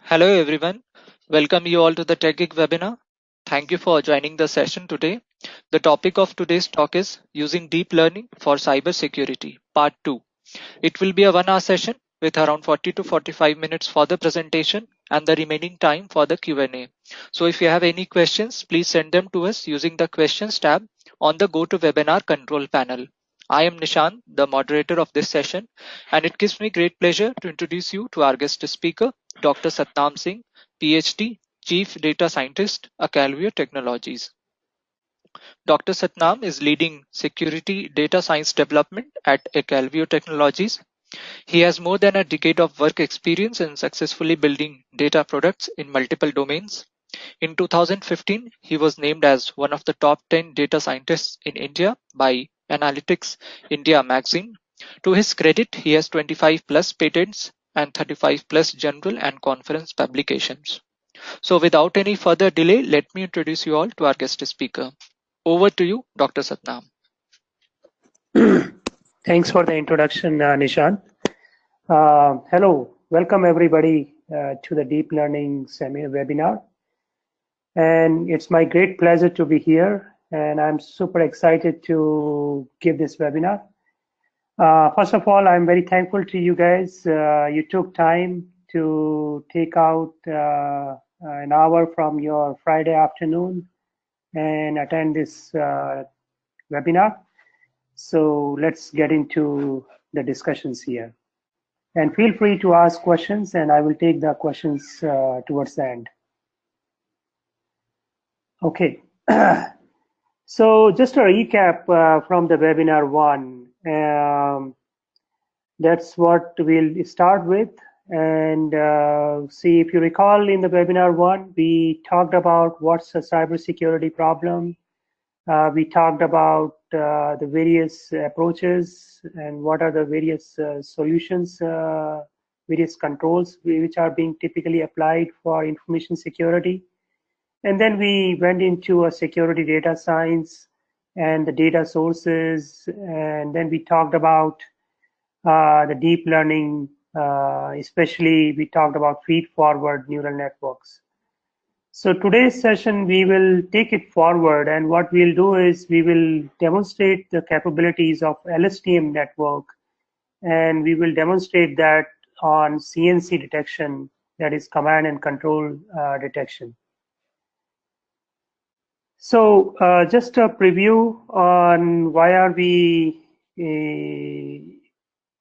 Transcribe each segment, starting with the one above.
Hello everyone, welcome you all to the Techgig webinar. Thank you for joining the session today. The topic of today's talk is using deep learning for cybersecurity, part 2. It will be a 1 hour session with around 40 to 45 minutes for the presentation and the remaining time for the Q&A. So if you have any questions, please send them to us using the questions tab on the GoToWebinar control panel. I am Nishan, the moderator of this session, and it gives me great pleasure to introduce you to our guest speaker, Dr. Satnam Singh, PhD, Chief Data Scientist, Acalvio Technologies. Dr. Satnam is leading security data science development at Acalvio Technologies. He has more than a decade of work experience in successfully building data products in multiple domains. In 2015, he was named as one of the top 10 data scientists in India by Analytics India magazine. To his credit, he has 25 plus patents and 35 plus journal and conference publications. So without any further delay, let me introduce you all to our guest speaker. Over to you, Dr. Satnam. Thanks for the introduction, Nishan. Hello, welcome everybody to the Deep Learning webinar. And it's my great pleasure to be here, and I'm super excited to give this webinar. First of all, I'm very thankful to you guys. You took time to take out an hour from your Friday afternoon and attend this webinar. So let's get into the discussions here. And feel free to ask questions, and I will take the questions towards the end. Okay. So just a recap from the webinar 1. That's what we'll start with. And see, if you recall in the webinar 1, we talked about what's a cybersecurity problem. We talked about the various approaches and what are the various solutions, various controls which are being typically applied for information security. And then we went into a security data science and the data sources. And then we talked about the deep learning, especially we talked about feed-forward neural networks. So today's session, we will take it forward, and what we'll do is we will demonstrate the capabilities of LSTM network, and we will demonstrate that on C&C detection, that is command and control detection. So just a preview on why are we,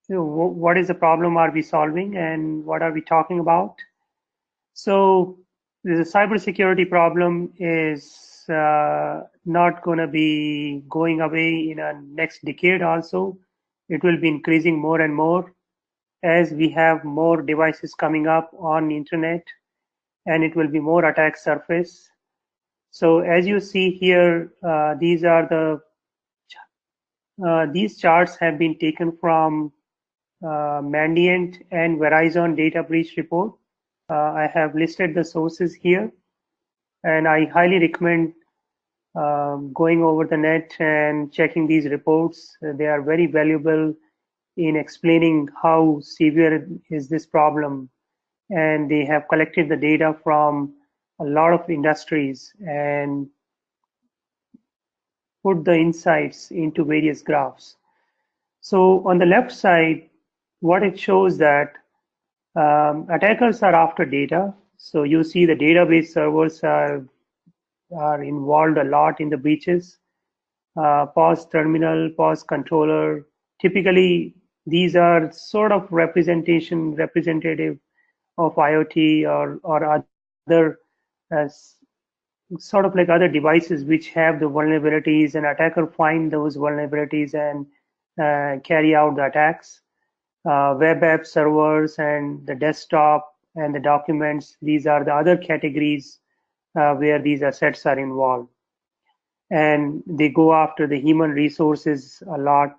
what is the problem are we solving and what are we talking about? So the cybersecurity problem is not going to be going away in a next decade also. It will be increasing more and more as we have more devices coming up on the internet, and it will be more attack surface. So as you see here, these charts have been taken from Mandiant and Verizon data breach report. I have listed the sources here, and I highly recommend going over the net and checking these reports. They are very valuable in explaining how severe is this problem, and they have collected the data from a lot of industries and put the insights into various graphs. So on the left side, what it shows that attackers are after data. So you see the database servers are involved a lot in the breaches. POS terminal, POS controller. Typically, these are sort of representative of IoT or other sort of like other devices which have the vulnerabilities, and attacker find those vulnerabilities and carry out the attacks. Web app servers and the desktop and the documents, these are the other categories where these assets are involved. And they go after the human resources a lot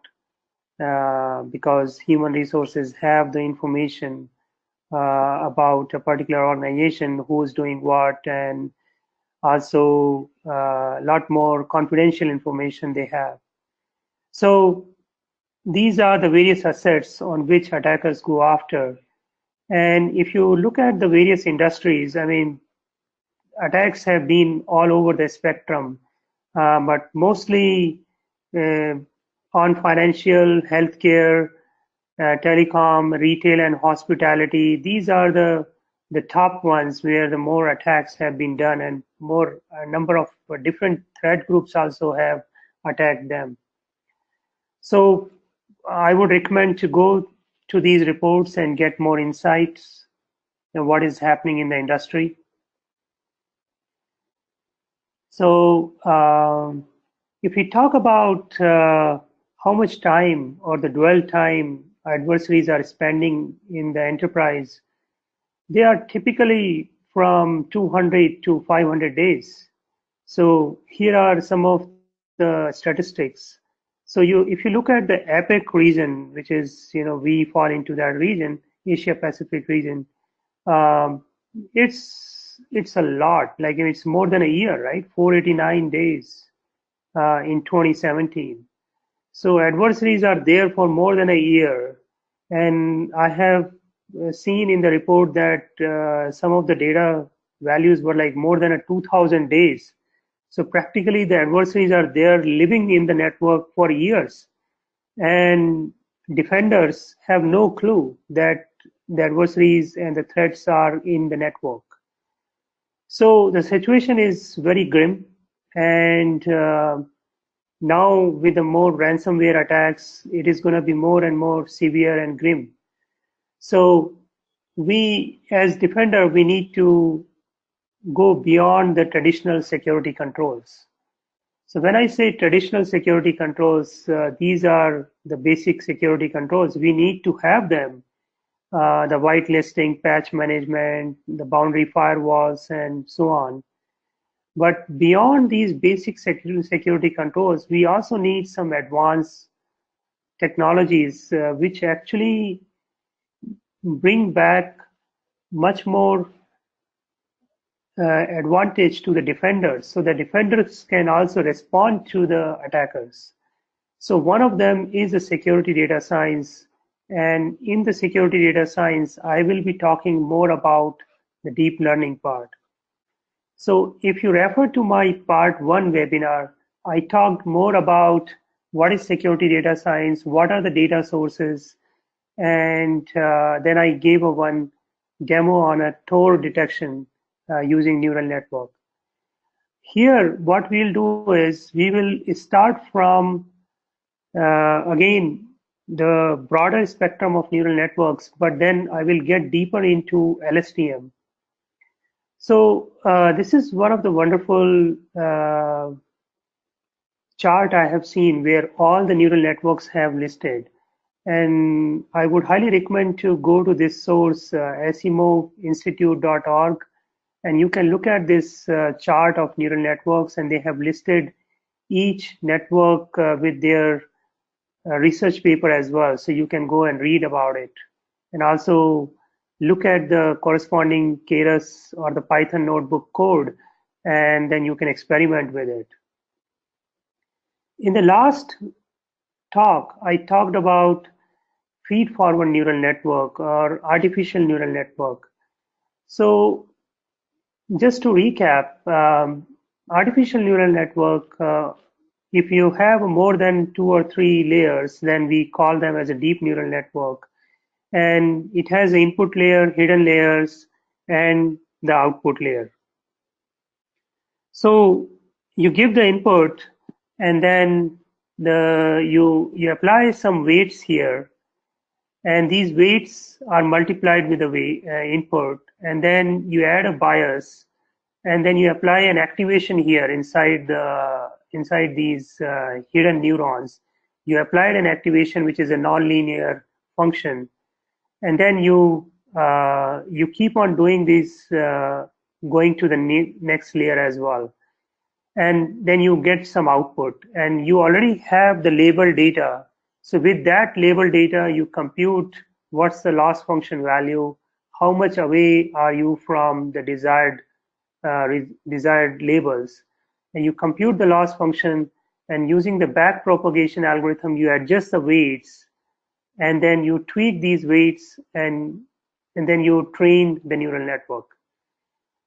because human resources have the information about a particular organization, who's doing what, and also a lot more confidential information they have. So these are the various assets on which attackers go after. And if you look at the various industries, I mean, attacks have been all over the spectrum, but mostly uh, on financial, healthcare, telecom, retail, and hospitality. These are the top ones where the more attacks have been done, and more a number of different threat groups also have attacked them. So I would recommend to go to these reports and get more insights on what is happening in the industry. So if we talk about how much time or the dwell time adversaries are spending in the enterprise, they are typically from 200 to 500 days. So here are some of the statistics. So if you look at the APEC region, which is, we fall into that region, Asia Pacific region, um, it's a lot. Like it's more than a year, right? 489 days in 2017. So adversaries are there for more than a year, and I have seen in the report that some of the data values were like more than a 2,000 days. So practically, the adversaries are there living in the network for years, and defenders have no clue that the adversaries and the threats are in the network. So the situation is very grim, and now with the more ransomware attacks, it is going to be more and more severe and grim. So we, as defender, we need to go beyond the traditional security controls. So when I say traditional security controls, these are the basic security controls. We need to have them, the whitelisting, patch management, the boundary firewalls, and so on. But beyond these basic security controls, we also need some advanced technologies which actually bring back much more advantage to the defenders, so the defenders can also respond to the attackers. So one of them is the security data science, and in the security data science, I will be talking more about the deep learning part. So if you refer to my part one webinar, I talked more about what is security data science, what are the data sources, and then I gave a one demo on a Tor detection using neural network. Here, what we'll do is we will start from, again, the broader spectrum of neural networks, but then I will get deeper into LSTM. So this is one of the wonderful chart I have seen where all the neural networks have listed. And I would highly recommend to go to this source, asimovinstitute.org, and you can look at this chart of neural networks, and they have listed each network with their research paper as well. So you can go and read about it. And also look at the corresponding Keras or the Python notebook code, and then you can experiment with it. In the last talk, I talked about feed-forward neural network or artificial neural network. So just to recap, artificial neural network, if you have more than 2 or 3 layers, then we call them as a deep neural network. And it has the input layer, hidden layers, and the output layer. So you give the input, and then you apply some weights here, and these weights are multiplied with the input, and then you add a bias, and then you apply an activation here inside these hidden neurons. You applied an activation which is a nonlinear function, and then you keep on doing this, going to the next layer as well, and then you get some output, and you already have the label data. So with that label data, you compute what's the loss function value, how much away are you from the desired labels, and you compute the loss function, and using the back propagation algorithm, you adjust the weights, and then you tweak these weights, and and then you train the neural network.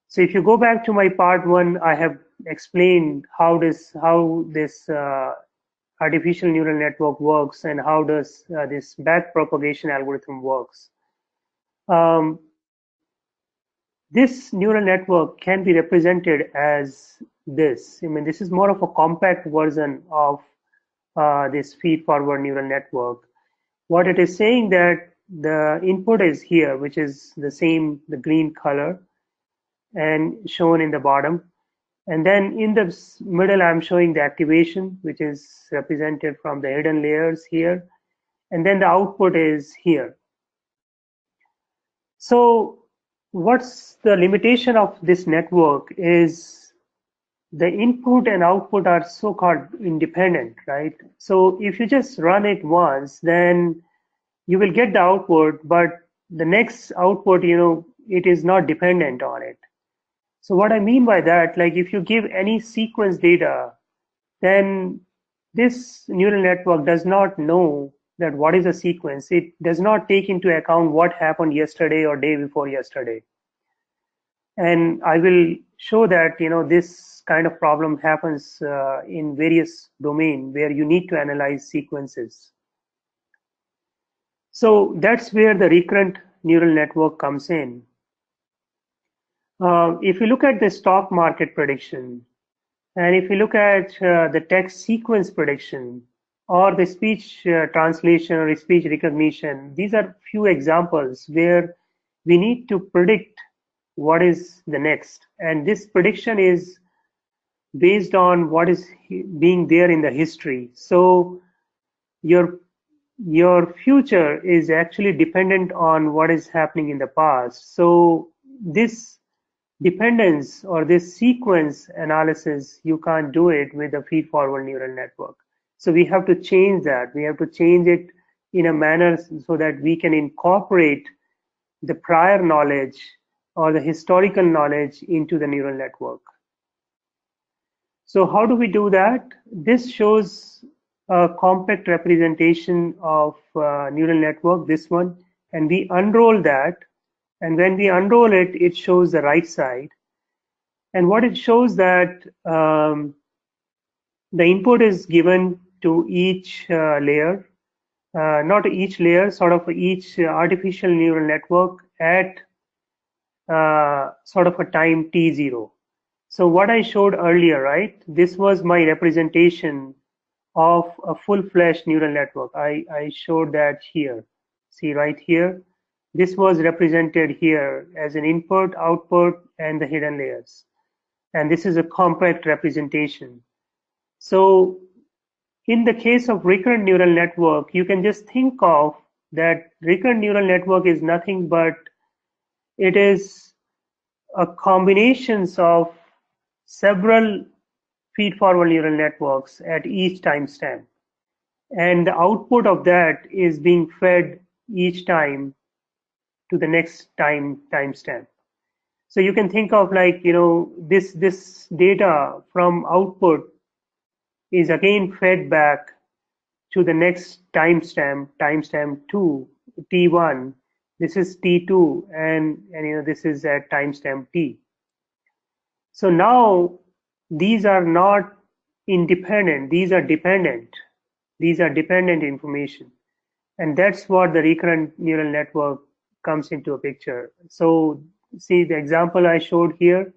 So if you go back to my part one, I have explained how this artificial neural network works and how does this back propagation algorithm works. Um, this neural network can be represented as this. I mean, this is more of a compact version of this feed-forward neural network. What it is saying that the input is here, which is the same, the green color, and shown in the bottom. And then in the middle, I'm showing the activation, which is represented from the hidden layers here. And then the output is here. So what's the limitation of this network is the input and output are so-called independent, right? So if you just run it once, then you will get the output, but the next output, it is not dependent on it. So what I mean by that, like if you give any sequence data, then this neural network does not know that what is a sequence. It does not take into account what happened yesterday or day before yesterday. And I will show that this kind of problem happens in various domains where you need to analyze sequences. So that's where the recurrent neural network comes in. If you look at the stock market prediction, and if you look at the text sequence prediction, or the speech translation or speech recognition, these are few examples where we need to predict what is the next. And this prediction is based on what is being there in the history. So your future is actually dependent on what is happening in the past. So this dependence or this sequence analysis, you can't do it with a feed-forward neural network. So we have to change that. We have to change it in a manner so that we can incorporate the prior knowledge or the historical knowledge into the neural network. So how do we do that? This shows a compact representation of neural network, this one, and we unroll that. And when we unroll it, it shows the right side. And what it shows that the input is given to each layer, not each layer, sort of each artificial neural network at sort of a time t0. So what I showed earlier, right? This was my representation of a full-fledged neural network. I showed that here. See right here. This was represented here as an input, output, and the hidden layers. And this is a compact representation. So in the case of recurrent neural network, you can just think of that recurrent neural network is nothing but it is a combinations of several feed-forward neural networks at each timestamp. And the output of that is being fed each time to the next timestamp. So you can think of like, this data from output is again fed back to the next timestamp 2, T1. This is T2, and this is at timestamp T. So now these are not independent, these are dependent. These are dependent information. And that's what the recurrent neural network comes into a picture. So see the example I showed here.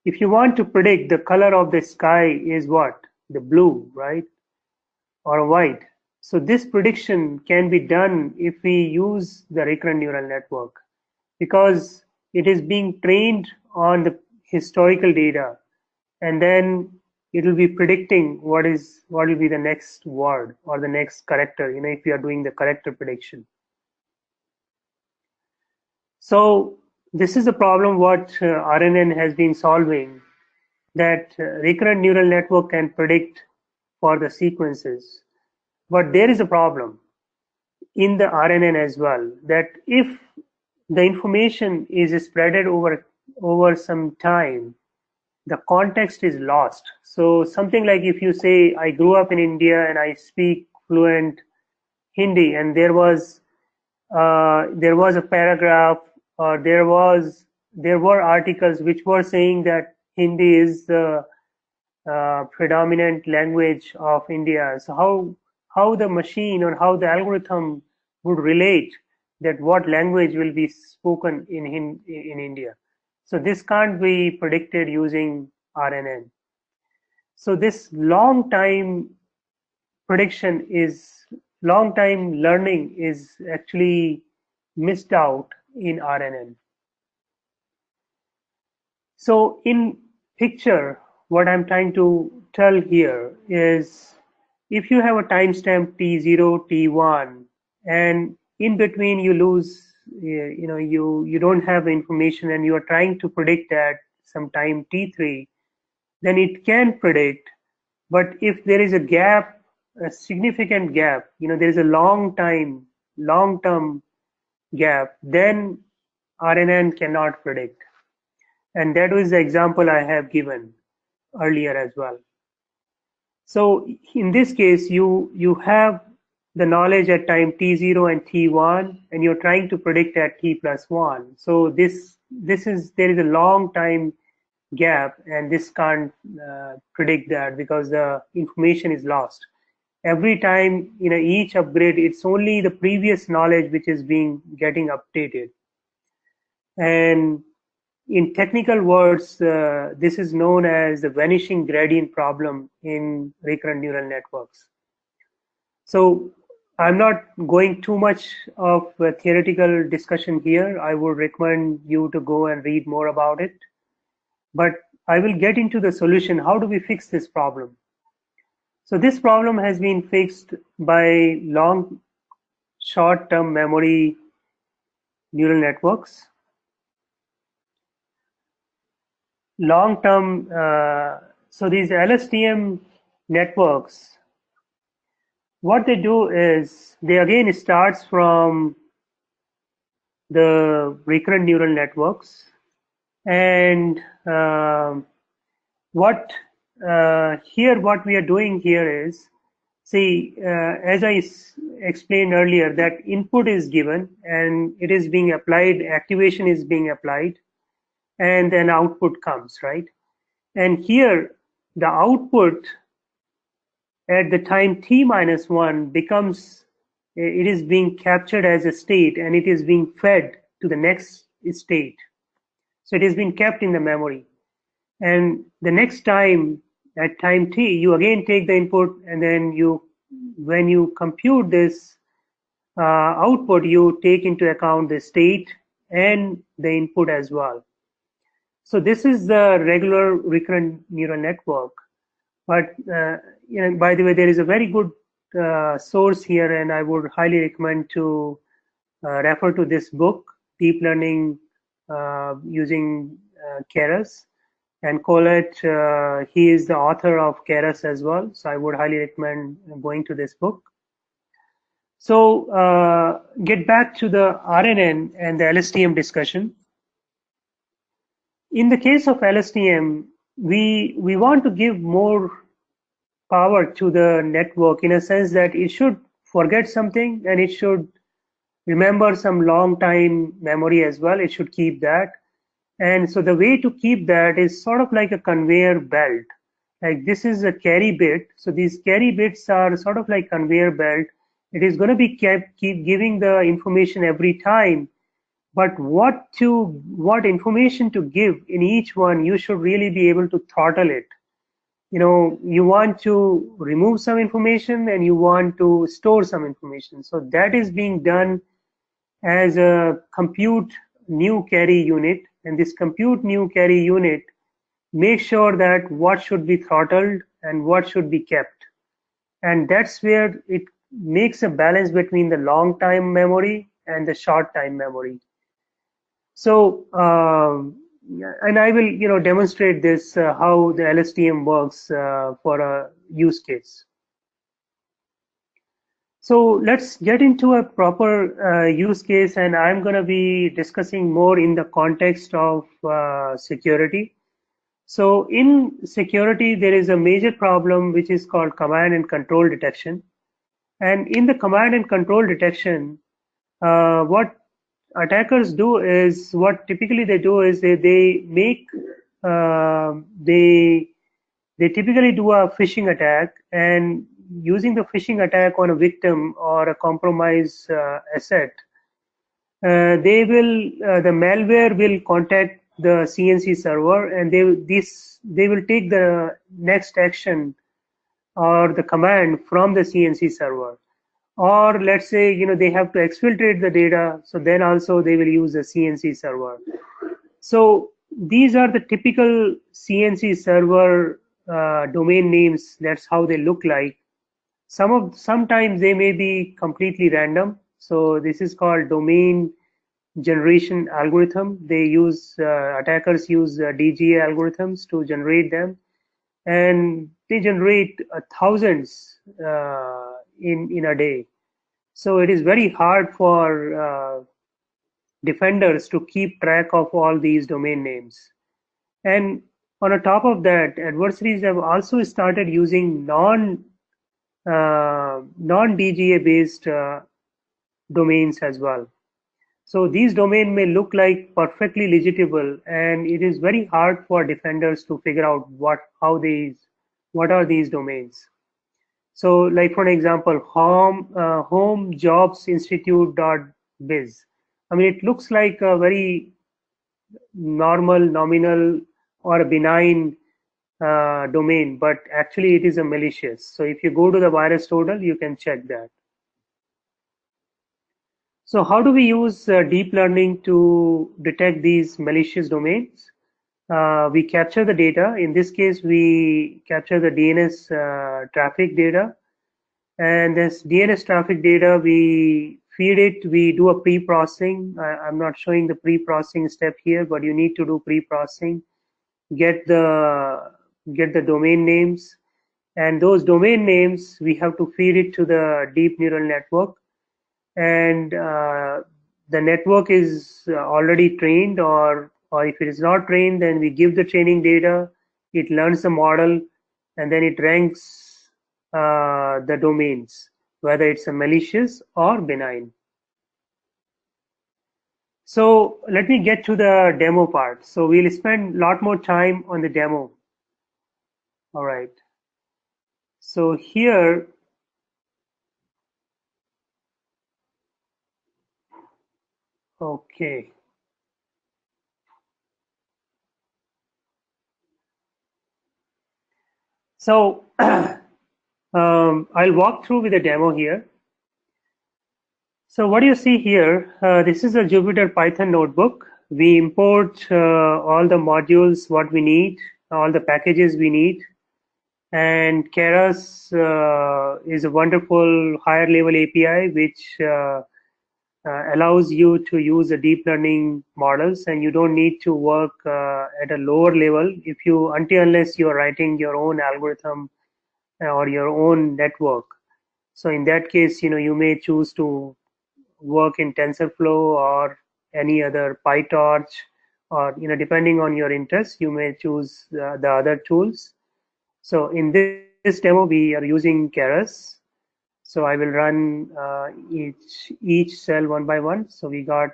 If you want to predict the color of the sky is what? The blue, right? Or white. So this prediction can be done if we use the recurrent neural network because it is being trained on the historical data, and then it will be predicting what will be the next word or the next character, if you are doing the character prediction. So this is a problem what RNN has been solving, that recurrent neural network can predict for the sequences. But there is a problem in the RNN as well, that if the information is spreaded over some time, the context is lost. So something like if you say, I grew up in India and I speak fluent Hindi, and there was there was a paragraph, or there were articles which were saying that Hindi is the predominant language of India. So how the machine or how the algorithm would relate that what language will be spoken in India. So this can't be predicted using RNN. So this prediction is long time learning is actually missed out in RNN. So in picture, what I'm trying to tell here is if you have a timestamp T0, T1, and in between you lose, you don't have the information and you are trying to predict at some time T3, then it can predict. But if there is a gap, a significant gap, there is a long-term gap, then RNN cannot predict. And that was the example I have given earlier as well. So in this case, you have the knowledge at time T0 and T1, and you're trying to predict at T plus 1. So there is a long time gap, and this can't predict that because the information is lost. Every time each upgrade, it's only the previous knowledge which is getting updated. And in technical words, this is known as the vanishing gradient problem in recurrent neural networks. So I'm not going too much of a theoretical discussion here. I would recommend you to go and read more about it. But I will get into the solution. How do we fix this problem? So this problem has been fixed by long short-term memory neural networks. Long-term, so these LSTM networks, what they do is they again starts from the recurrent neural networks, and what we are doing here is, see, as I explained earlier, that input is given and it is being applied, activation is being applied, and then output comes, right? And here the output at the time t minus 1 becomes, it is being captured as a state and it is being fed to the next state. So it is being kept in the memory. And the next time, at time t, you again take the input, and then when you compute this output, you take into account the state and the input as well. So this is the regular recurrent neural network. But by the way, there is a very good source here, and I would highly recommend to refer to this book, Deep Learning Using Keras. And Collett, he is the author of Keras as well. So I would highly recommend going to this book. So get back to the RNN and the LSTM discussion. In the case of LSTM, we want to give more power to the network in a sense that it should forget something and it should remember some long time memory as well. It should keep that. And so the way to keep that is sort of like a conveyor belt. Like this is a carry bit. So these carry bits are sort of like conveyor belt. It is going to be keep giving the information every time. But what information to give in each one, you should really be able to throttle it. You want to remove some information and you want to store some information. So that is being done as a compute new carry unit. And this compute new carry unit makes sure that what should be throttled and what should be kept. And that's where it makes a balance between the long time memory and the short time memory. So, and I will, demonstrate this, how the LSTM works for a use case. So let's get into a proper use case, and I'm going to be discussing more in the context of security. So in security, there is a major problem which is called command and control detection. And in the command and control detection, What attackers do is, what typically they do is they make they typically do a phishing attack, and using the phishing attack on a victim or a compromised asset, the malware will contact the C&C server, and they will take the next action or the command from the C&C server. Or let's say, they have to exfiltrate the data, so then also they will use the C&C server. So these are the typical C&C server domain names. That's how they look like. Sometimes they may be completely random. So this is called domain generation algorithm. Attackers use DGA algorithms to generate them, and they generate thousands in a day. So it is very hard for defenders to keep track of all these domain names. And on a top of that, adversaries have also started using non-DGA based domains as well. So these domains may look like perfectly legitimate, and it is very hard for defenders to figure out what are these domains. So, like for an example, homejobsinstitute.biz. I mean, it looks like a very normal, nominal, or a benign domain, but actually it is a malicious. So if you go to the virus total, you can check that. So how do we use deep learning to detect these malicious domains? We capture the data. In this case, we capture the DNS traffic data. And this DNS traffic data, we feed it, we do a pre-processing. I'm not showing the pre-processing step here, but you need to do pre-processing, get the domain names, and those domain names, we have to feed it to the deep neural network. And the network is already trained, or if it is not trained, then we give the training data, it learns the model, and then it ranks the domains, whether it's a malicious or benign. So let me get to the demo part. So we'll spend a lot more time on the demo. All right. So here, okay. So I'll walk through with a demo here. So what you see here, this is a Jupyter Python notebook. We import all the modules, what we need, all the packages we need. And Keras is a wonderful higher level API, which allows you to use the deep learning models, and you don't need to work at a lower level unless you're writing your own algorithm or your own network. So in that case, you may choose to work in TensorFlow or any other PyTorch, or depending on your interest, you may choose the other tools. So in this demo, we are using Keras. So I will run each cell one by one. So we got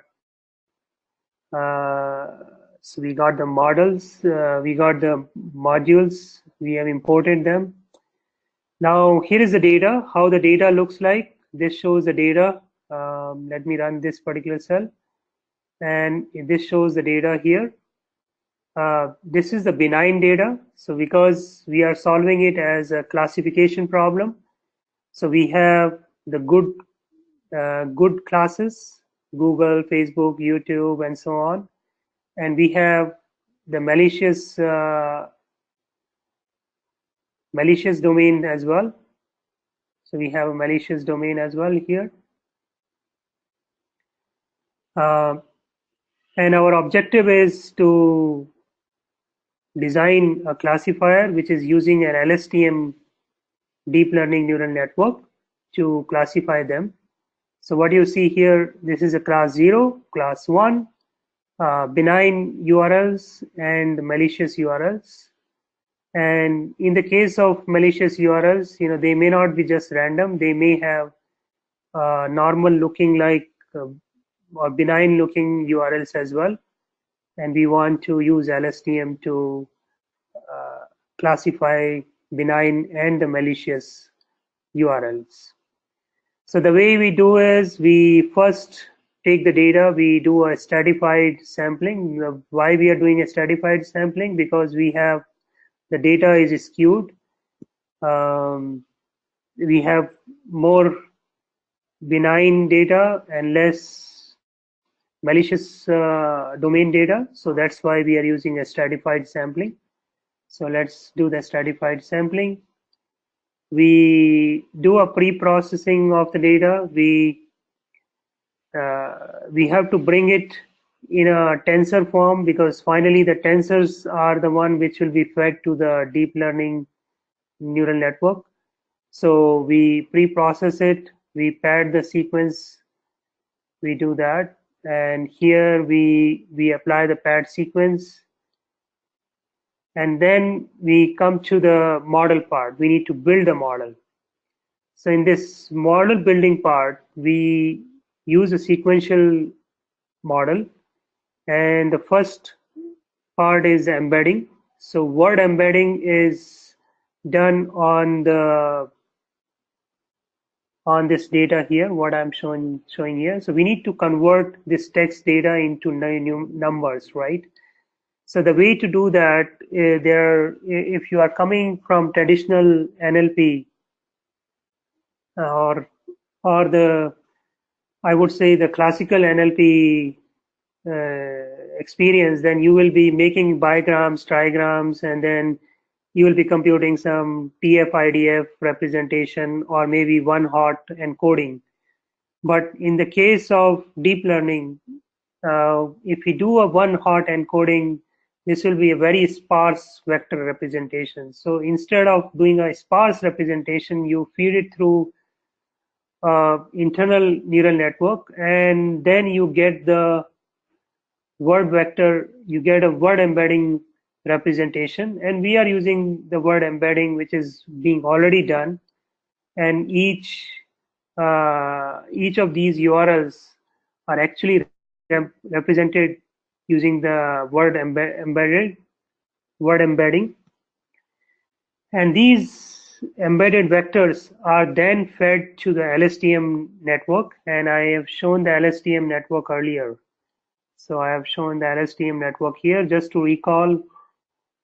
the models, we got the modules, we have imported them. Now here is the data, how the data looks like. This shows the data. Let me run this particular cell, and this shows the data here. This is the benign data. So because we are solving it as a classification problem, so we have the good classes, Google, Facebook, YouTube, and so on, and we have the malicious domain as well. So we have a malicious domain as well here. And our objective is to design a classifier which is using an LSTM deep learning neural network to classify them. So what you see here, this is a class 0, class 1, benign URLs and malicious URLs. And in the case of malicious URLs, they may not be just random. They may have normal looking like or benign looking URLs as well. And we want to use LSTM to classify benign and the malicious URLs. So the way we do is we first take the data, we do a stratified sampling. Why we are doing a stratified sampling? Because we have the data is skewed. We have more benign data and less malicious domain data. So that's why we are using a stratified sampling. So let's do the stratified sampling. We do a pre-processing of the data. We have to bring it in a tensor form because finally the tensors are the one which will be fed to the deep learning neural network. So we pre-process it, we pad the sequence, we do that, and here we apply the pad sequence, and then we come to the model part. We need to build a model. So in this model building part, we use a sequential model, and the first part is embedding. So word embedding is done on this data here, what I'm showing here. So we need to convert this text data into numbers, right? So the way to do that, if you are coming from traditional NLP or I would say the classical NLP experience, then you will be making bigrams, trigrams, and then you will be computing some TF-IDF representation or maybe one hot encoding. But in the case of deep learning, if we do a one hot encoding, this will be a very sparse vector representation. So instead of doing a sparse representation, you feed it through internal neural network, and then you get the word vector, you get a word embedding representation, and we are using the word embedding which is being already done, and each of these URLs are actually represented using the word embedding, and these embedded vectors are then fed to the LSTM network, and I have shown the LSTM network earlier. So I have shown the LSTM network here. Just to recall,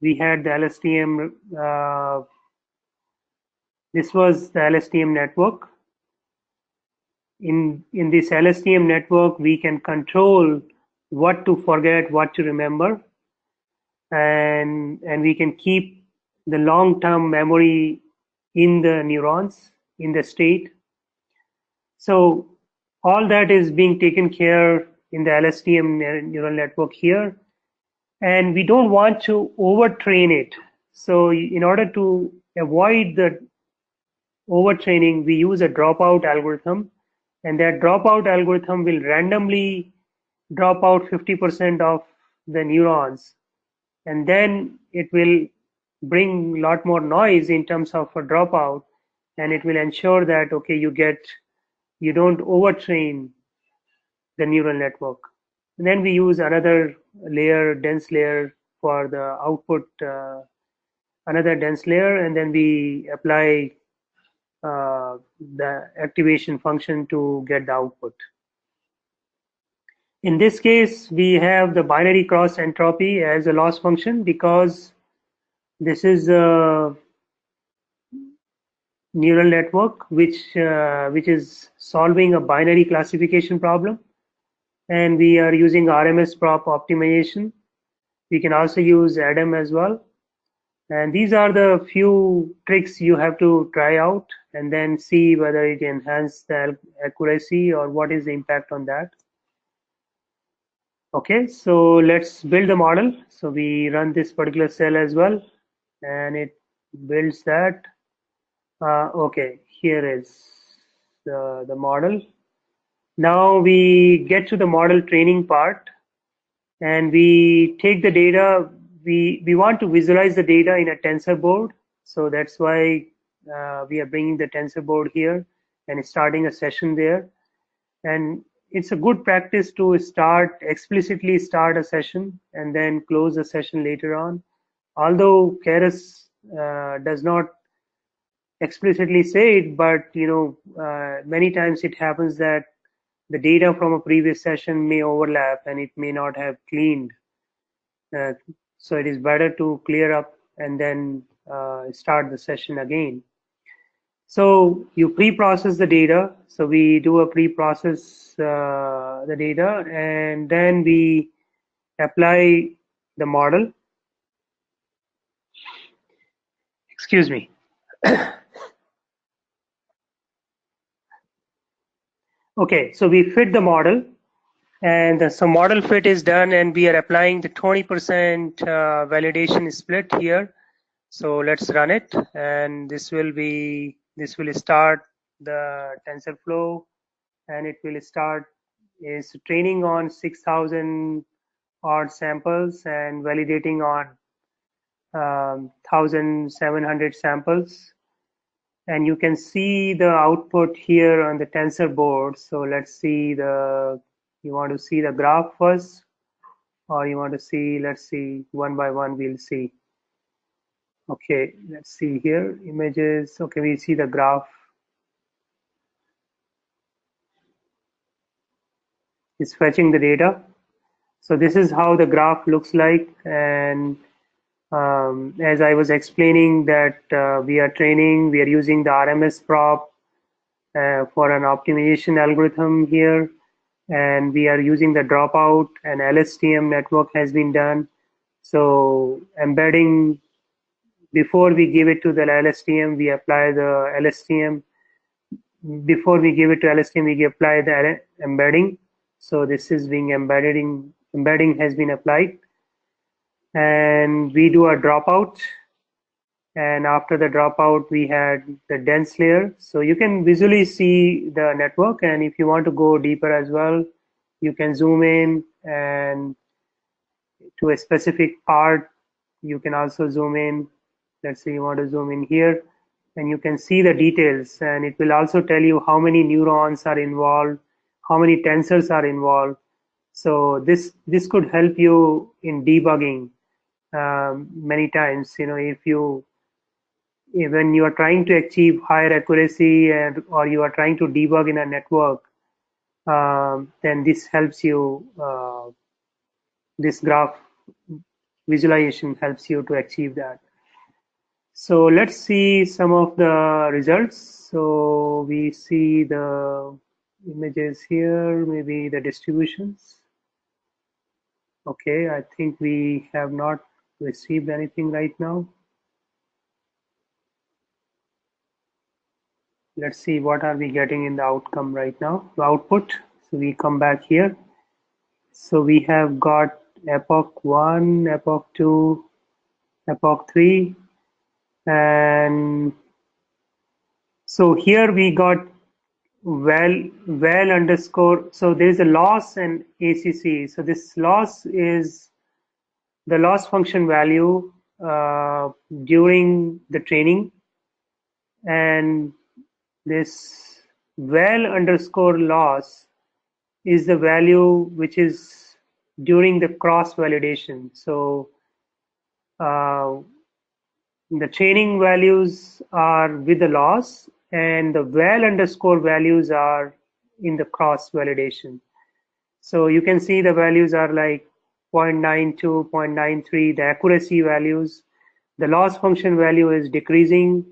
we had the LSTM, this was the LSTM network. In this LSTM network, we can control what to forget, what to remember, and we can keep the long-term memory in the neurons, in the state. So all that is being taken care in the LSTM neural network here. And we don't want to overtrain it. So in order to avoid the overtraining, we use a dropout algorithm, and that dropout algorithm will randomly drop out 50% of the neurons, and then it will bring a lot more noise in terms of a dropout, and it will ensure that okay, you don't overtrain the neural network. And then we use another layer, dense layer, for the output, another dense layer, and then we apply the activation function to get the output. In this case, we have the binary cross entropy as a loss function because this is a neural network which is solving a binary classification problem, and we are using RMS prop optimization. We can also use ADAM as well. And these are the few tricks you have to try out and then see whether it enhances the accuracy or what is the impact on that. Okay, so let's build the model. So we run this particular cell as well, and it builds that. Okay, here is the model. Now we get to the model training part, and we take the data. We want to visualize the data in a tensor board, so that's why we are bringing the tensor board here and starting a session there. And it's a good practice to explicitly start a session and then close the session later on. Although Keras does not explicitly say it, but many times it happens that the data from a previous session may overlap and it may not have cleaned. Uh, so it is better to clear up and then start the session again. So you pre-process the data. So we do a pre-process the data, and then we apply the model. Excuse me. Okay, so we fit the model, and so model fit is done, and we are applying the 20% validation split here. So let's run it, and this will start the TensorFlow, and it will start is training on 6,000 odd samples and validating on 1,700 samples. And you can see the output here on the tensor board. So let's see you want to see the graph first, or you want to see, let's see, one by one we'll see. Okay, let's see here, images. Okay, we see the graph. It's fetching the data. So this is how the graph looks like. And as I was explaining that we are using the RMS prop for an optimization algorithm here, and we are using the dropout, and LSTM network has been done. So embedding, before we give it to the LSTM, we apply the LSTM. Before we give it to LSTM, we apply the embedding. So this is being embedding has been applied, and we do a dropout. And after the dropout, we had the dense layer. So you can visually see the network, and if you want to go deeper as well, you can zoom in, and to a specific part, you can also zoom in. Let's say you want to zoom in here, and you can see the details, and it will also tell you how many neurons are involved, how many tensors are involved. So this could help you in debugging many times. When you are trying to achieve higher accuracy, or you are trying to debug in a network, then this helps you. This graph visualization helps you to achieve that. So let's see some of the results. So we see the images here, maybe the distributions. Okay, I think we have not received anything right now. Let's see what are we getting in the outcome right now, the output. So we come back here. So we have got epoch 1, epoch 2, epoch 3, and so here we got well underscore. So there is a loss and ACC. So this loss is the loss function value during the training, and this well underscore loss is the value which is during the cross validation. So the training values are with the loss, and the well underscore values are in the cross validation. So you can see the values are like 0.92, 0.93, the accuracy values. The loss function value is decreasing.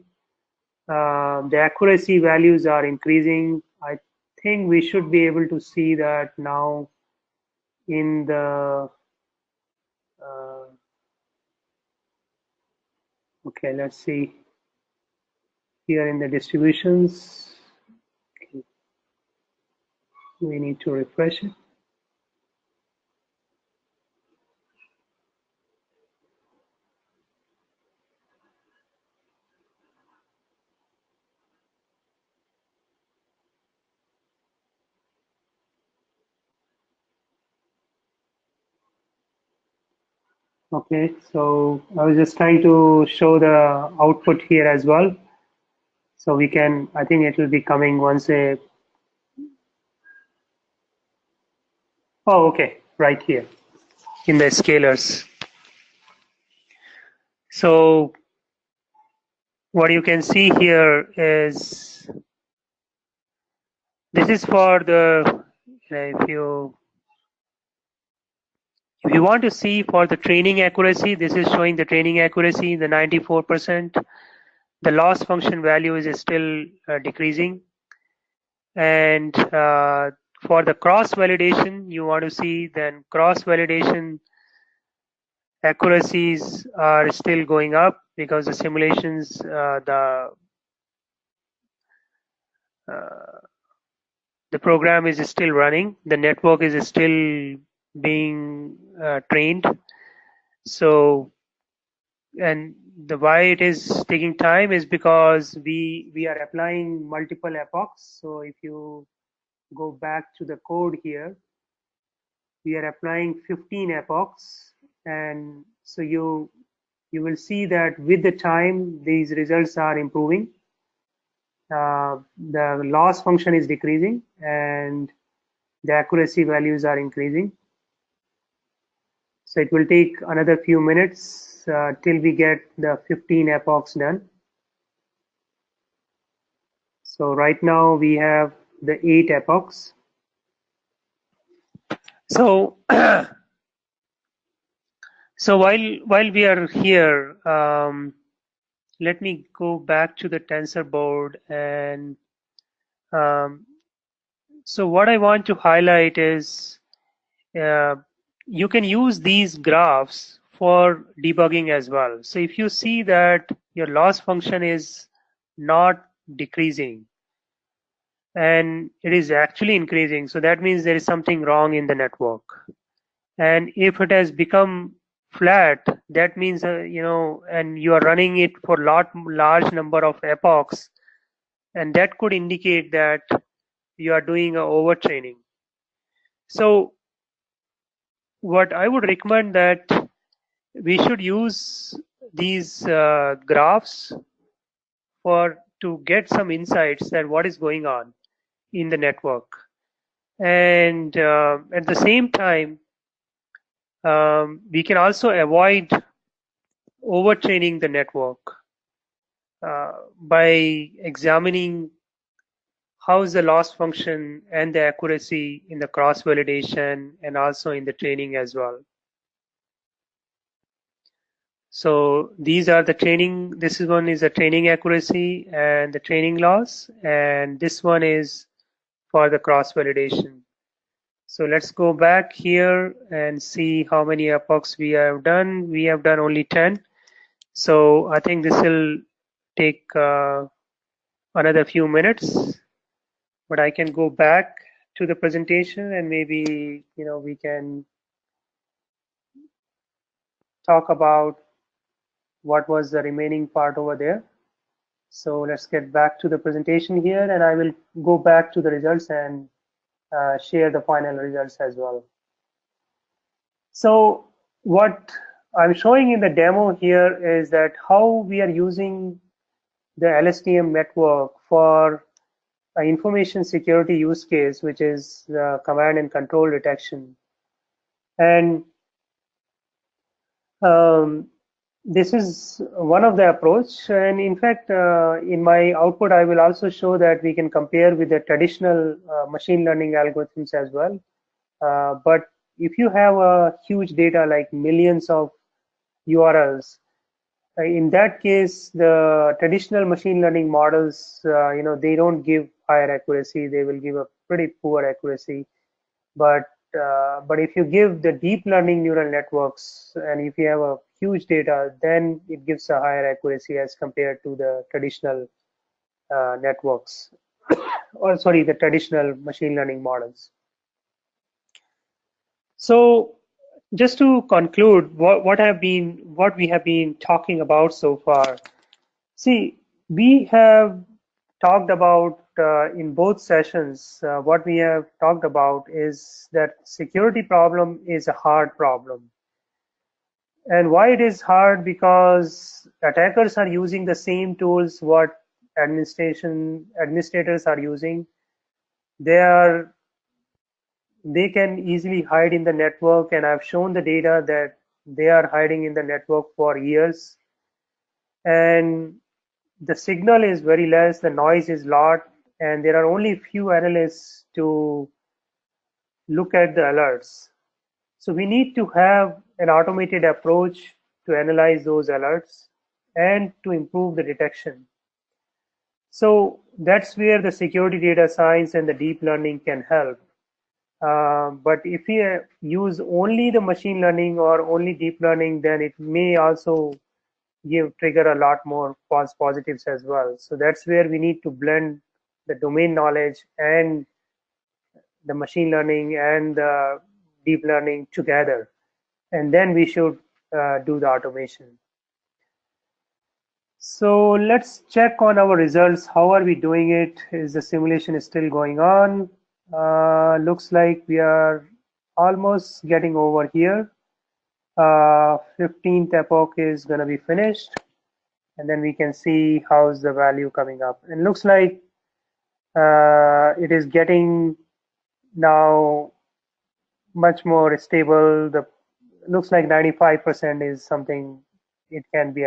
The accuracy values are increasing. I think we should be able to see that now in the okay, let's see here in the distributions. Okay. We need to refresh it. Okay, so I was just trying to show the output here as well. So we can, I think it will be coming once Oh, okay, right here in the scalars. So what you can see here is this is for the if you want to see for the training accuracy, this is showing the training accuracy, the 94%. The loss function value is still decreasing. And for the cross validation, you want to see then cross validation accuracies are still going up because the simulations, uh, the program is still running, the network is still being trained. So, and the why it is taking time is because we are applying multiple epochs. So if you go back to the code here, we are applying 15 epochs, and so you will see that with the time these results are improving. The loss function is decreasing and the accuracy values are increasing. So it will take another few minutes till we get the 15 epochs done. So right now we have the 8 epochs. So so while we are here, let me go back to the tensor board. And um, so what I want to highlight is uh, you can use these graphs for debugging as well. So if you see that your loss function is not decreasing and it is actually increasing, so that means there is something wrong in the network. And if it has become flat, that means and you are running it for large number of epochs, and that could indicate that you are doing a overtraining. So what I would recommend that we should use these graphs for to get some insights that what is going on in the network. And at the same time, we can also avoid overtraining the network by examining how is the loss function and the accuracy in the cross validation and also in the training as well. So these are the training. This is one is the training accuracy and the training loss, and this one is for the cross validation. So let's go back here and see how many epochs we have done. We have done only 10. So I think this will take another few minutes, but I can go back to the presentation and maybe we can talk about what was the remaining part over there. So let's get back to the presentation here, and I will go back to the results and share the final results as well. So what I'm showing in the demo here is that how we are using the LSTM network for an information security use case, which is command and control detection. And this is one of the approach. And in fact, in my output, I will also show that we can compare with the traditional machine learning algorithms as well. But if you have a huge data like millions of URLs, in that case, the traditional machine learning models, they don't give higher accuracy. They will give a pretty poor accuracy. But if you give the deep learning neural networks, and if you have a huge data, then it gives a higher accuracy as compared to the traditional networks, or sorry, the traditional machine learning models. So just to conclude, what we have been talking about so far. See, we have talked about in both sessions, what we have talked about is that security problem is a hard problem. And why it is hard? Because attackers are using the same tools what administrators are using. They are they can easily hide in the network, and I've shown the data that they are hiding in the network for years, and the signal is very less, the noise is lot, and there are only few analysts to look at the alerts. So we need to have an automated approach to analyze those alerts and to improve the detection. So that's where the security data science and the deep learning can help. But if we use only the machine learning or only deep learning, then it may also trigger a lot more false positives as well. So that's where we need to blend the domain knowledge and the machine learning and the deep learning together, and then we should do the automation. So let's check on our results. How are we doing it? Is the simulation still going on? Looks like we are almost getting over here. 15th epoch is going to be finished, and then we can see how's the value coming up. And looks like it is getting now much more stable. The looks like 95% is something it can be.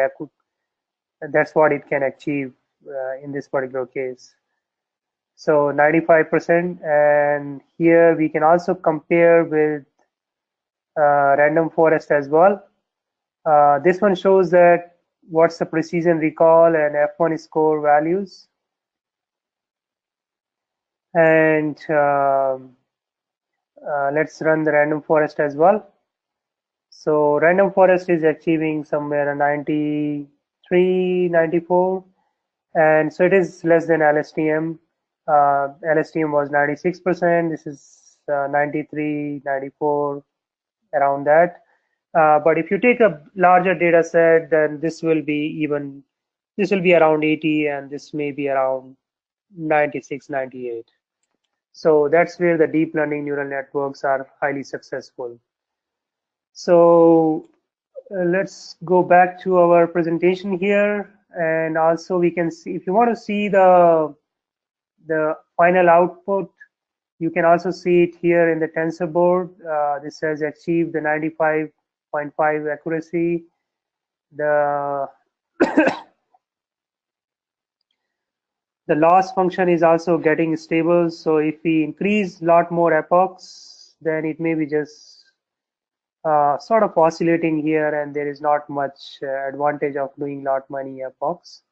That's what it can achieve in this particular case. So 95%, and here we can also compare with random forest as well. This one shows that what's the precision recall and F1 score values. And let's run the random forest as well. So random forest is achieving somewhere 93, 94, and so it is less than LSTM. LSTM was 96%. This is 93, 94, around that. But if you take a larger data set, then this will be around 80, and this may be around 96, 98. So that's where the deep learning neural networks are highly successful. So let's go back to our presentation here, and also we can see, if you want to see the final output, you can also see it here in the TensorBoard. This says achieve the 95.5 accuracy. The the loss function is also getting stable. So if we increase a lot more epochs, then it may be just sort of oscillating here, and there is not much advantage of doing lot many epochs.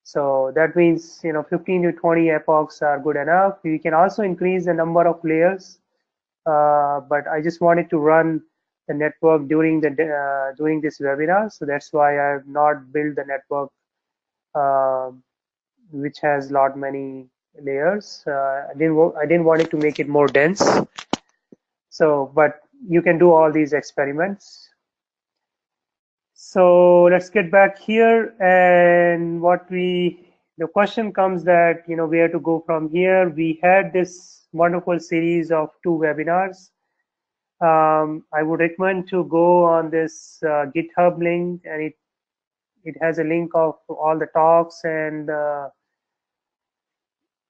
So that means 15 to 20 epochs are good enough. We can also increase the number of layers, but I just wanted to run the network during this webinar, so that's why I have not built the network which has lot many layers. I didn't want it to make it more dense. So, but you can do all these experiments. So let's get back here, and the question comes that where to go from here. We had this wonderful series of 2 webinars. I would recommend to go on this GitHub link, and it has a link of all the talks and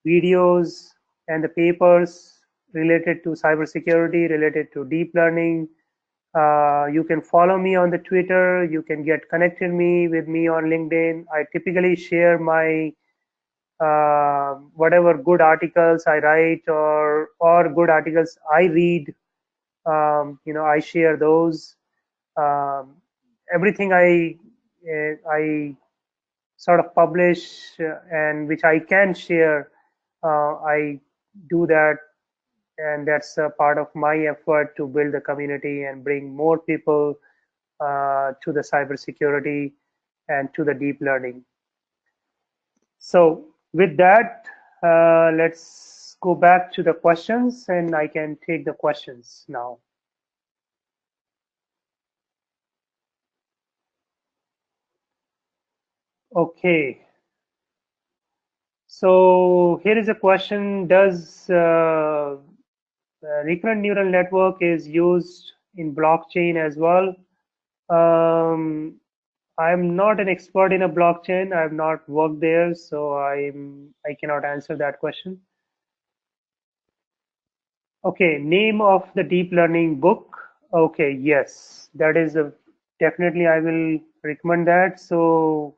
videos and the papers related to cybersecurity, related to deep learning. You can follow me on the Twitter. You can get connected with me on LinkedIn. I typically share my whatever good articles I write or good articles I read. I share those. Everything I sort of publish and which I can share, I do that, and that's a part of my effort to build a community and bring more people to the cybersecurity and to the deep learning. So with that, let's go back to the questions, and I can take the questions now. Okay. So here is a question: does recurrent neural network is used in blockchain as well? I'm not an expert in a blockchain. I've not worked there, so I cannot answer that question. Okay, name of the deep learning book. Okay, yes, that is definitely I will recommend that. So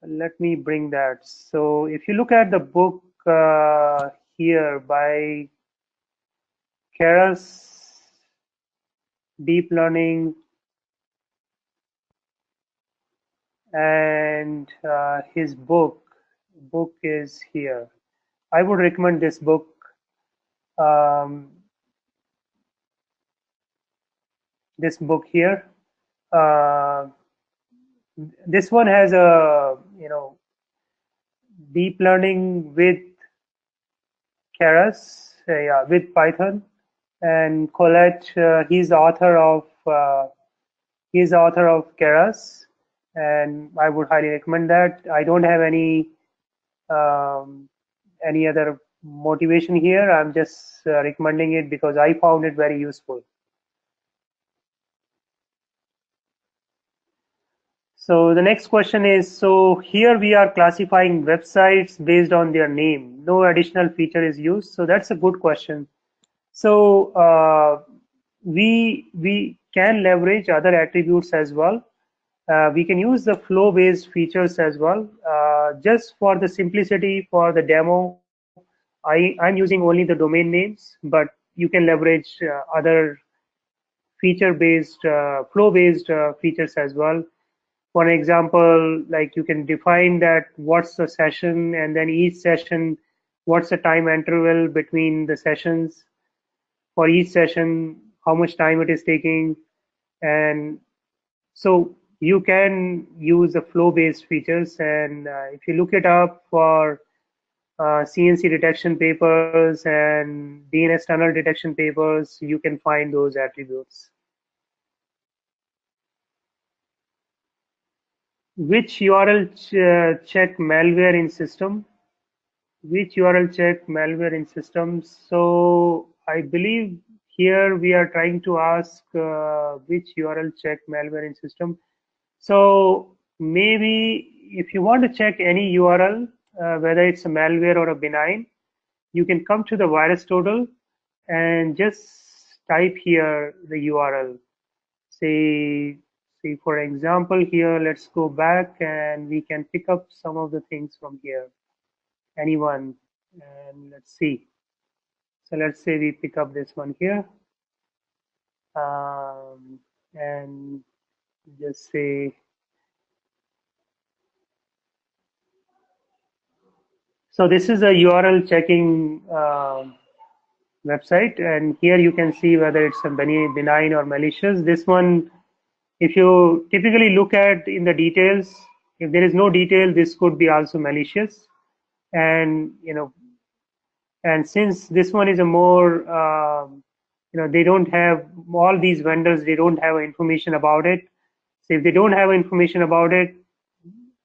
let me bring that. So if you look at the book here by Keras, Deep Learning, and his book is here. I would recommend this book. Um, this book here. Uh, this one has a deep learning with Keras, yeah, with Python, and Colette. He's the author of Keras, and I would highly recommend that. I don't have um, any other motivation here. I'm just recommending it because I found it very useful. So the next question is, so here we are classifying websites based on their name. No additional feature is used. So that's a good question. So we can leverage other attributes as well. We can use the flow-based features as well. Just for the simplicity for the demo, I'm using only the domain names, but you can leverage other feature-based, flow-based features as well. For example, like you can define that what's the session, and then each session, what's the time interval between the sessions for each session, how much time it is taking, and so you can use the flow-based features. And if you look it up for C&C detection papers and DNS tunnel detection papers, you can find those attributes. Which URL check malware in system? Which URL check malware in systems? So I believe here we are trying to ask which URL check malware in system. So maybe if you want to check any URL, whether it's a malware or a benign, you can come to the virus total and just type here the URL. Say for example here, let's go back and we can pick up some of the things from here. Anyone, and let's see. So let's say we pick up this one here, and just say, so this is a URL checking website, and here you can see whether it's a benign or malicious. This one, if you typically look at in the details, if there is no detail, this could be also malicious. And and since this one is a more they don't have, all these vendors, they don't have information about it. So if they don't have information about it,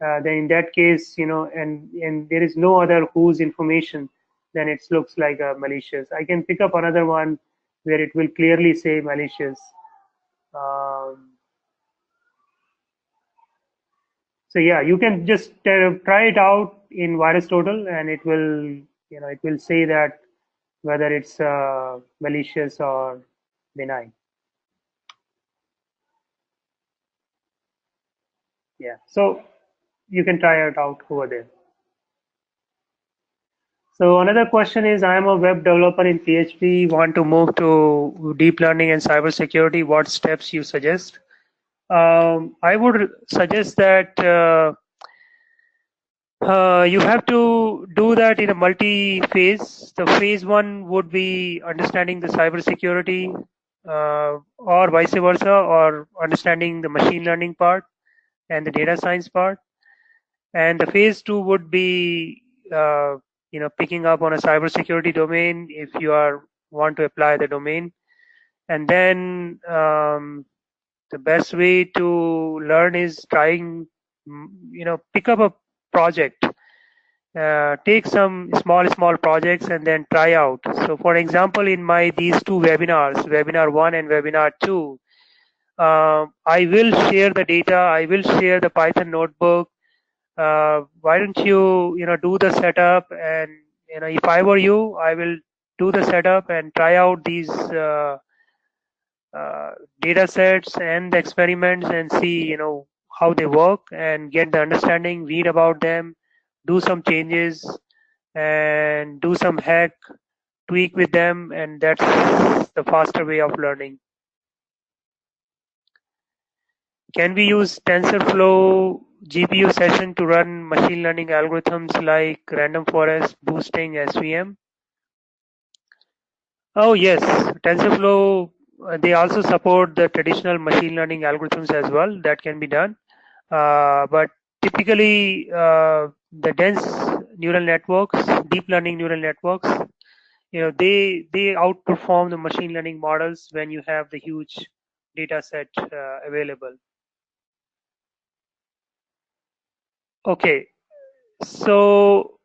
then in that case, and there is no other whose information, then it looks like a malicious. I can pick up another one where it will clearly say malicious. um, so yeah, you can just try it out in VirusTotal, and it will say that whether it's malicious or benign. Yeah, so you can try it out over there. So another question is, I am a web developer in PHP, want to move to deep learning and cybersecurity. What steps you suggest? I would suggest that you have to do that in a multi-phase. The phase one would be understanding the cybersecurity, or vice versa, or understanding the machine learning part and the data science part. And the phase two would be picking up on a cybersecurity domain if you want to apply the domain. And then the best way to learn is trying, pick up a project, take some small projects and then try out. So for example, in these two webinars, webinar 1 and webinar 2, I will share the data, I will share the Python notebook. Why don't you do the setup, and if I were you, I will do the setup and try out these data sets and the experiments and see, how they work and get the understanding, read about them, do some changes and do some hack, tweak with them, and that's the faster way of learning. Can we use TensorFlow GPU session to run machine learning algorithms like random forest boosting SVM? Oh yes, TensorFlow, they also support the traditional machine learning algorithms as well. That can be done. But typically, the dense neural networks, deep learning neural networks, they outperform the machine learning models when you have the huge data set available. Okay, so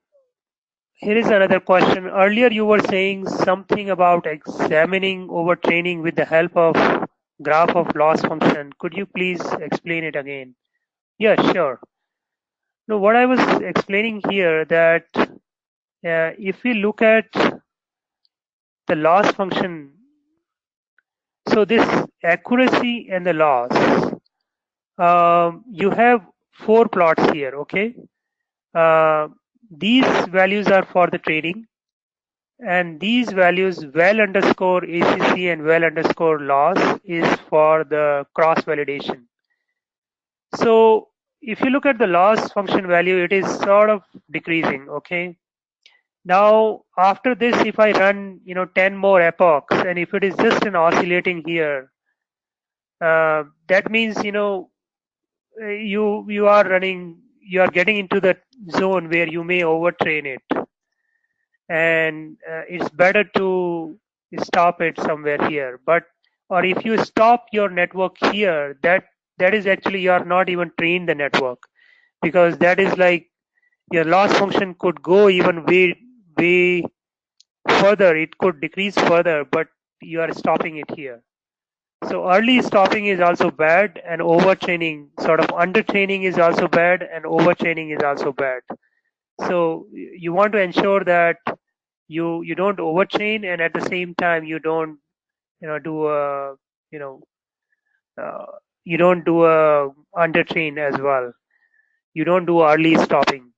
here is another question. Earlier you were saying something about examining overtraining with the help of graph of loss function. Could you please explain it again? Yeah, sure. No, what I was explaining here that if we look at the loss function, so this accuracy and the loss, you have 4 plots here, okay? These values are for the training, and these values val underscore ACC and val underscore loss is for the cross validation. So if you look at the loss function value, it is sort of decreasing, okay? Now after this, if I run 10 more epochs, and if it is just an oscillating here, that means you are getting into the zone where you may overtrain it, and it's better to stop it somewhere here. Or if you stop your network here, that is actually you are not even trained the network, because that is like your loss function could go even way further. It could decrease further, but you are stopping it here. So early stopping is also bad, and overtraining, sort of undertraining, is also bad, and overtraining is also bad. So you want to ensure that you don't overtrain, and at the same time you don't do a you know you don't do a undertrain as well. You don't do early stopping.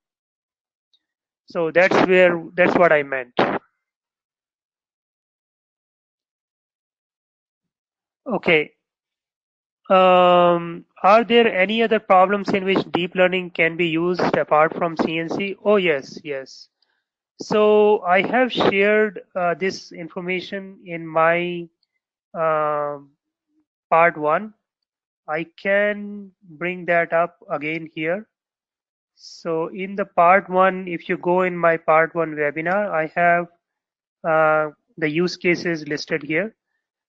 So that's what I meant. Okay. Are there any other problems in which deep learning can be used apart from C&C? Oh yes, yes. So I have shared this information in my part 1. I can bring that up again here. So in the part 1, if you go in my part 1 webinar, I have the use cases listed here.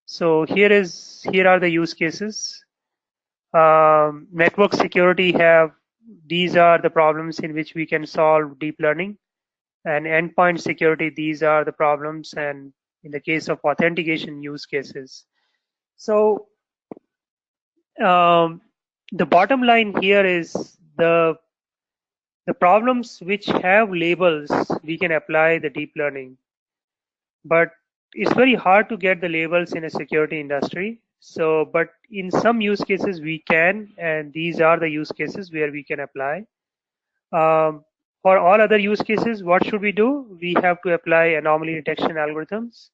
So here are the use cases. Network security these are the problems in which we can solve deep learning, and endpoint security, these are the problems, and in the case of authentication use cases. So the bottom line here is the problems which have labels, we can apply the deep learning, but it's very hard to get the labels in a security industry. So, but in some use cases we can, and these are the use cases where we can apply. For all other use cases, what should we do? We have to apply anomaly detection algorithms.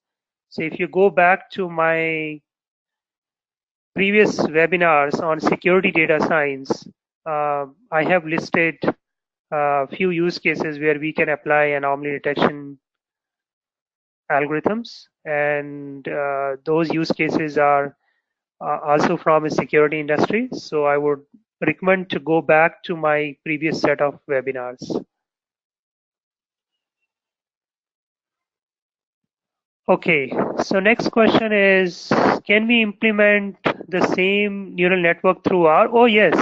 So if you go back to my previous webinars on security data science, I have listed a few use cases where we can apply anomaly detection algorithms, and those use cases are also from a security industry. So I would recommend to go back to my previous set of webinars. Okay, so next question is, can we implement the same neural network through R? Oh yes.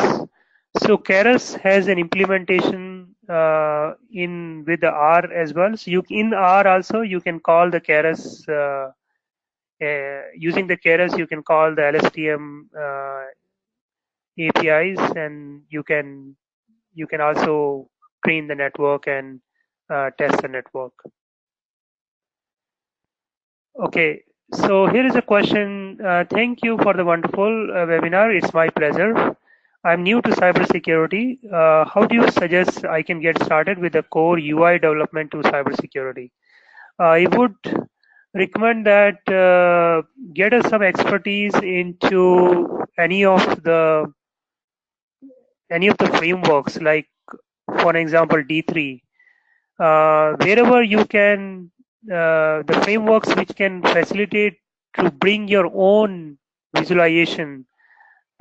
So Keras has an implementation in with the R as well. So in R also you can call the Keras using the Keras, you can call the LSTM APIs, and you can also train the network and test the network. Okay, so here is a question. Thank you for the wonderful webinar. It's my pleasure. I'm new to cybersecurity. How do you suggest I can get started with the core UI development to cybersecurity? I would recommend that get us some expertise into any of the frameworks, like for example D3. Wherever you can, the frameworks which can facilitate to bring your own visualization,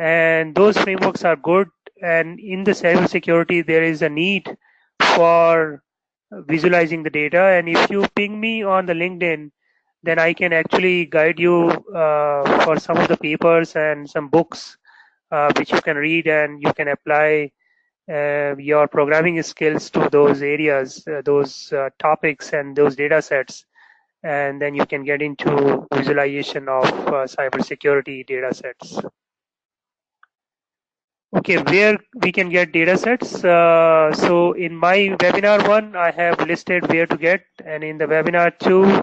and those frameworks are good. And in the cybersecurity, there is a need for visualizing the data. And if you ping me on the LinkedIn, then I can actually guide you for some of the papers and some books which you can read, and you can apply your programming skills to those areas, those topics and those data sets, and then you can get into visualization of cybersecurity data sets. Okay, where we can get data sets. So in my webinar 1, I have listed where to get, and in the webinar 2,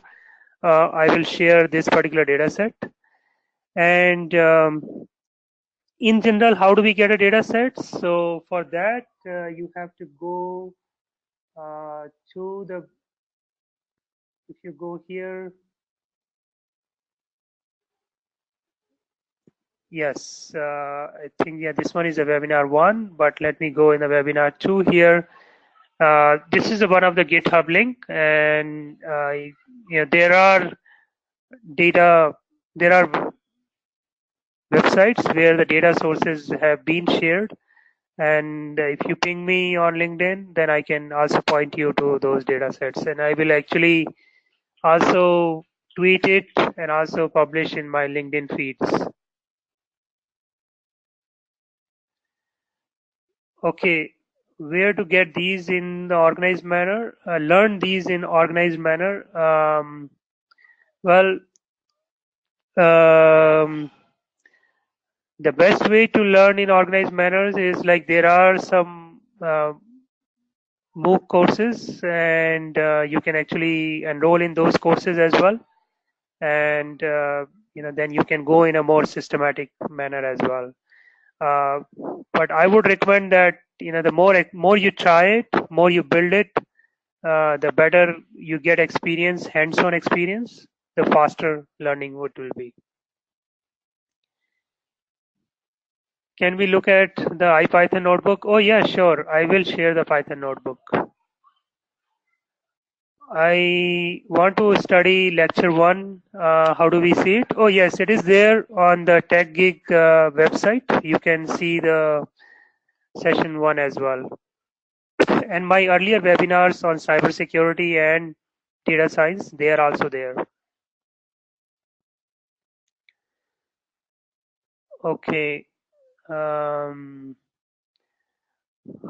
I will share this particular data set. And in general, how do we get a data set? So for that, you have to go to the, if you go here, yes, I think, yeah, this one is a webinar 1, but let me go in the webinar 2 here. This is one of the GitHub link, and there are websites where the data sources have been shared. And if you ping me on LinkedIn, then I can also point you to those data sets, and I will actually also tweet it and also publish in my LinkedIn feeds. Okay, where to get these in the organized manner? Learn these in organized manner. Well, the best way to learn in organized manners is, like, there are some MOOC courses, and you can actually enroll in those courses as well. And then you can go in a more systematic manner as well. But I would recommend that the more you try it, more you build it, the better you get experience, hands-on experience, the faster learning will be. Can we look at the IPython notebook? Oh yeah, sure. I will share the Python notebook. I want to study lecture 1. How do we see it? Oh yes, it is there on the Techgig website. You can see the session 1 as well. And my earlier webinars on cybersecurity and data science, they are also there. Okay.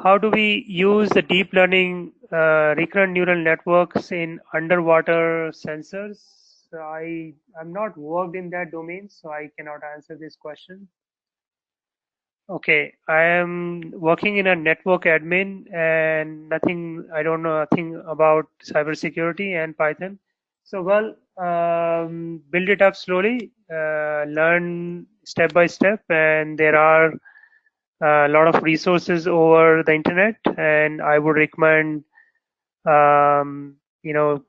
How do we use the deep learning recurrent neural networks in underwater sensors? I'm not worked in that domain, so I cannot answer this question. Okay, I am working in a network admin, and I don't know nothing about cybersecurity and Python. So, well, build it up slowly, learn step by step, and there are a lot of resources over the internet, and I would recommend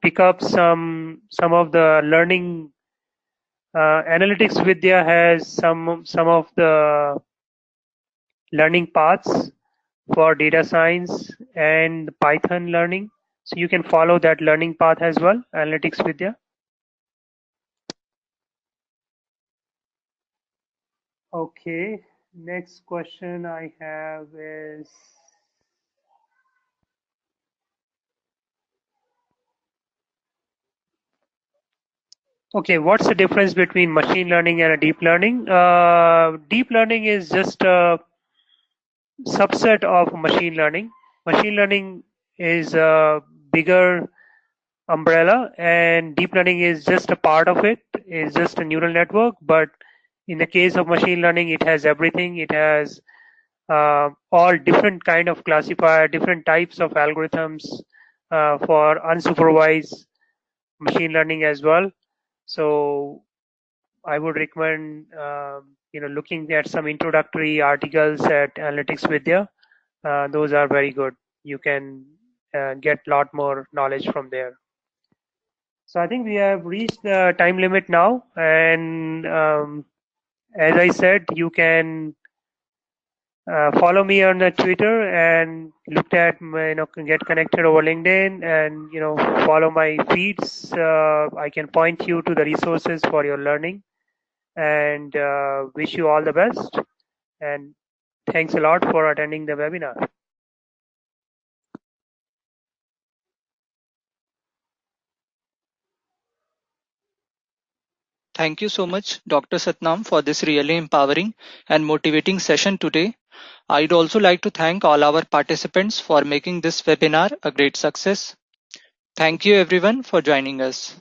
pick up some of the learning. Analytics Vidya has some of the learning paths for data science and Python learning, so you can follow that learning path as well. Analytics Vidya. Okay, next question I have is, okay, what's the difference between machine learning and a deep learning? Deep learning is just a subset of machine learning. Machine learning is a bigger umbrella, and deep learning is just a part of it. It's just a neural network, but in the case of machine learning, it has everything. It has all different kind of classifier, different types of algorithms for unsupervised machine learning as well. So I would recommend looking at some introductory articles at Analytics Vidya. Those are very good. You can get a lot more knowledge from there. So I think we have reached the time limit now, and as I said, you can follow me on the Twitter and look at get connected over LinkedIn, and follow my feeds. I can point you to the resources for your learning, and wish you all the best. And thanks a lot for attending the webinar. Thank you so much, Dr. Satnam, for this really empowering and motivating session today. I'd also like to thank all our participants for making this webinar a great success. Thank you everyone for joining us.